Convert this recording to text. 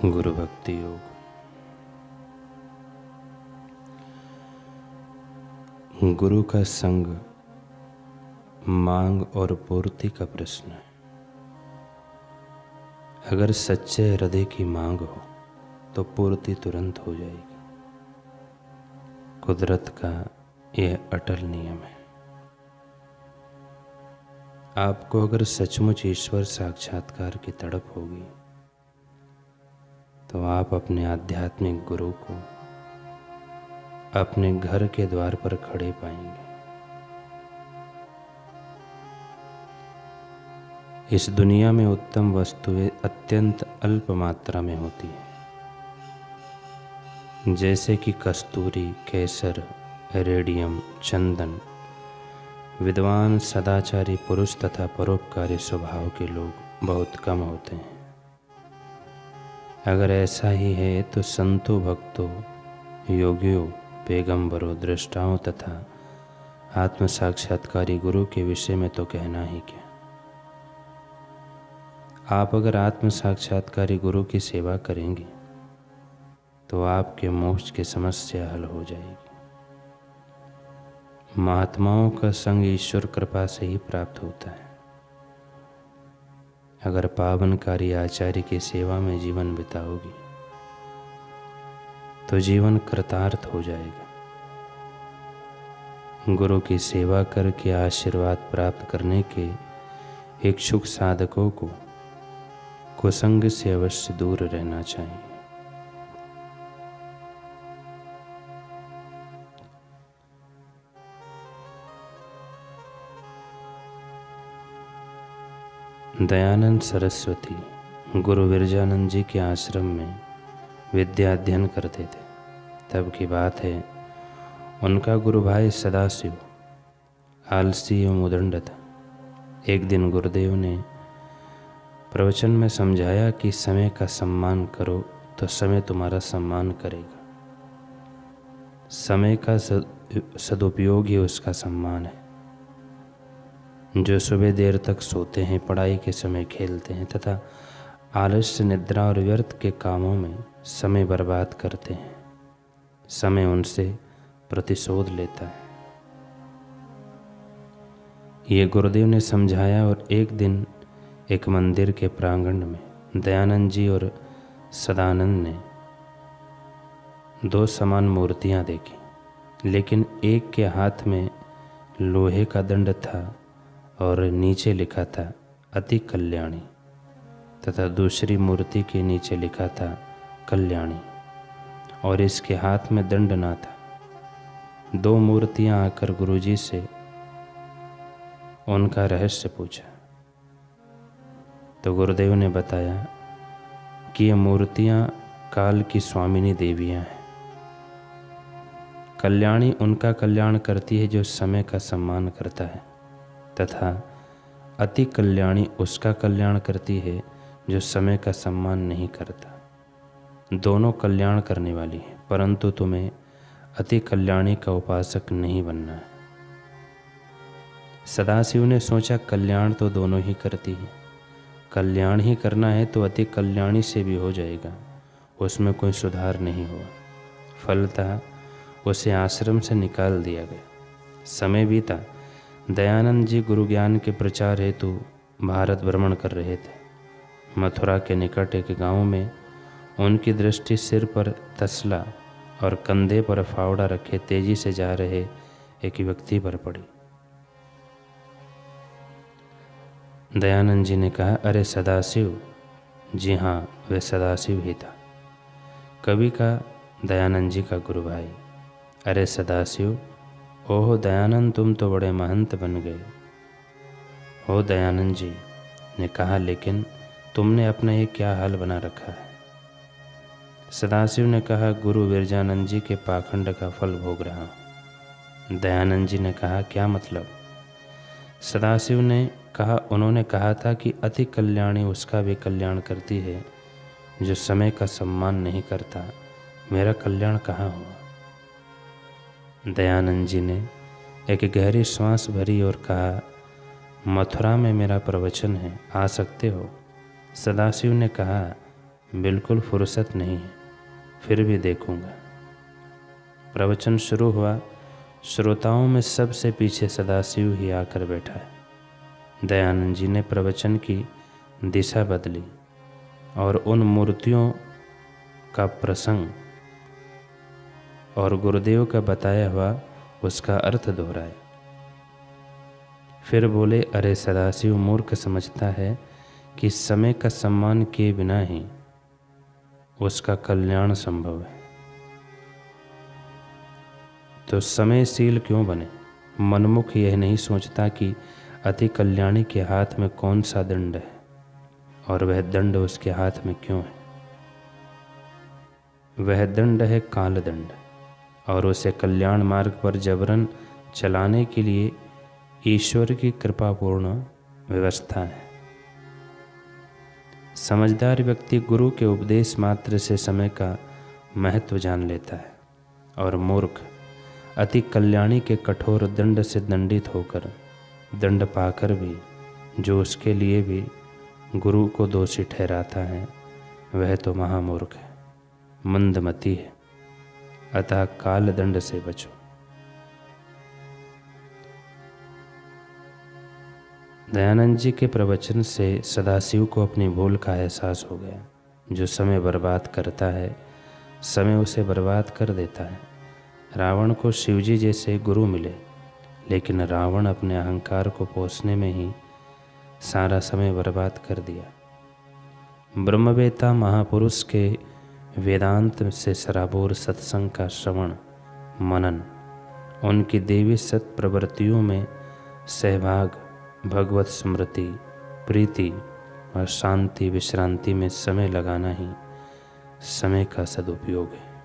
गुरु भक्ति योग। गुरु का संग मांग और पूर्ति का प्रश्न है। अगर सच्चे हृदय की मांग हो तो पूर्ति तुरंत हो जाएगी। कुदरत का यह अटल नियम है। आपको अगर सचमुच ईश्वर साक्षात्कार की तड़प होगी तो आप अपने आध्यात्मिक गुरु को अपने घर के द्वार पर खड़े पाएंगे। इस दुनिया में उत्तम वस्तुएं अत्यंत अल्प मात्रा में होती हैं, जैसे कि कस्तूरी, केसर, रेडियम, चंदन। विद्वान, सदाचारी पुरुष तथा परोपकारी स्वभाव के लोग बहुत कम होते हैं। अगर ऐसा ही है तो संतों, भक्तों, योगियों, पैगंबरों, दृष्टाओं तथा आत्म साक्षात्कारी गुरु के विषय में तो कहना ही क्या। आप अगर आत्म साक्षात्कारी गुरु की सेवा करेंगे तो आपके मोक्ष की समस्या हल हो जाएगी। महात्माओं का संग ईश्वर कृपा से ही प्राप्त होता है। अगर पावनकारी आचार्य की सेवा में जीवन बिताओगी तो जीवन कृतार्थ हो जाएगा। गुरु की सेवा करके आशीर्वाद प्राप्त करने के इच्छुक साधकों को कुसंग से अवश्य दूर रहना चाहिए। दयानंद सरस्वती गुरु विरजानंद जी के आश्रम में विद्या अध्ययन करते थे। तब की बात है, उनका गुरु भाई सदाशिव आलसी एवं उदंड था। एक दिन गुरुदेव ने प्रवचन में समझाया कि समय का सम्मान करो तो समय तुम्हारा सम्मान करेगा। समय का सदुपयोग ही उसका सम्मान है। जो सुबह देर तक सोते हैं, पढ़ाई के समय खेलते हैं तथा आलस्य, निद्रा और व्यर्थ के कामों में समय बर्बाद करते हैं, समय उनसे प्रतिशोध लेता है। ये गुरुदेव ने समझाया और एक दिन एक मंदिर के प्रांगण में दयानंद जी और सदानंद ने दो समान मूर्तियां देखी, लेकिन एक के हाथ में लोहे का दंड था और नीचे लिखा था अति कल्याणी, तथा दूसरी मूर्ति के नीचे लिखा था कल्याणी और इसके हाथ में दंड ना था। दो मूर्तियां आकर गुरुजी से उनका रहस्य पूछा तो गुरुदेव ने बताया कि ये मूर्तियां काल की स्वामिनी देवियां हैं। कल्याणी उनका कल्याण करती है जो समय का सम्मान करता है, तथा अति कल्याणी उसका कल्याण करती है जो समय का सम्मान नहीं करता। दोनों कल्याण करने वाली है, परंतु तुम्हें अति कल्याणी का उपासक नहीं बनना है। सदाशिव ने सोचा, कल्याण तो दोनों ही करती है, कल्याण ही करना है तो अति कल्याणी से भी हो जाएगा, उसमें कोई सुधार नहीं हुआ। फलतः उसे आश्रम से निकाल दिया गया। समय बीता। दयानंद जी गुरु ज्ञान के प्रचार हेतु भारत भ्रमण कर रहे थे। मथुरा के निकट एक गांव में उनकी दृष्टि सिर पर तसला और कंधे पर फावड़ा रखे तेजी से जा रहे एक व्यक्ति पर पड़ी। दयानंद जी ने कहा, अरे सदाशिव। जी हाँ, वह सदाशिव ही था। कवि का दयानंद जी का गुरु भाई। अरे सदाशिव, ओहो दयानंद, तुम तो बड़े महंत बन गए हो। दयानंद जी ने कहा, लेकिन तुमने अपना ये क्या हाल बना रखा है। सदाशिव ने कहा, गुरु विरजानंद जी के पाखंड का फल भोग रहा हूँ। दयानंद जी ने कहा, क्या मतलब। सदाशिव ने कहा, उन्होंने कहा था कि अति कल्याणी उसका भी कल्याण करती है जो समय का सम्मान नहीं करता। मेरा कल्याण कहाँ हुआ। दयानंद जी ने एक गहरी श्वास भरी और कहा, मथुरा में मेरा प्रवचन है, आ सकते हो। सदाशिव ने कहा, बिल्कुल फुर्सत नहीं है, फिर भी देखूंगा। प्रवचन शुरू हुआ। श्रोताओं में सबसे पीछे सदाशिव ही आकर बैठा है। दयानंद जी ने प्रवचन की दिशा बदली और उन मूर्तियों का प्रसंग और गुरुदेव का बताया हुआ उसका अर्थ दोहराया। फिर बोले, अरे सदाशिव मूर्ख समझता है कि समय का सम्मान किए बिना ही उसका कल्याण संभव है, तो समयशील क्यों बने। मनमुख यह नहीं सोचता कि अति कल्याणी के हाथ में कौन सा दंड है और वह दंड उसके हाथ में क्यों है। वह दंड है काल दंड, और उसे कल्याण मार्ग पर जबरन चलाने के लिए ईश्वर की कृपापूर्ण व्यवस्था है। समझदार व्यक्ति गुरु के उपदेश मात्र से समय का महत्व जान लेता है, और मूर्ख अति कल्याणी के कठोर दंड से दंडित होकर दंड पाकर भी जो उसके लिए भी गुरु को दोषी ठहराता है, वह तो महामूर्ख है, मंदमती है। अतः काल दंड से बचो। दयानंद जी के प्रवचन से सदाशिव को अपनी भूल का एहसास हो गया। जो समय बर्बाद करता है, समय उसे बर्बाद कर देता है। रावण को शिवजी जैसे गुरु मिले, लेकिन रावण अपने अहंकार को पोषने में ही सारा समय बर्बाद कर दिया। ब्रह्मवेता महापुरुष के वेदांत से सराबोर सत्संग का श्रवण मनन, उनकी देवी सत प्रवृत्तियों में सहभाग, भगवत स्मृति, प्रीति और शांति विश्रांति में समय लगाना ही समय का सदुपयोग है।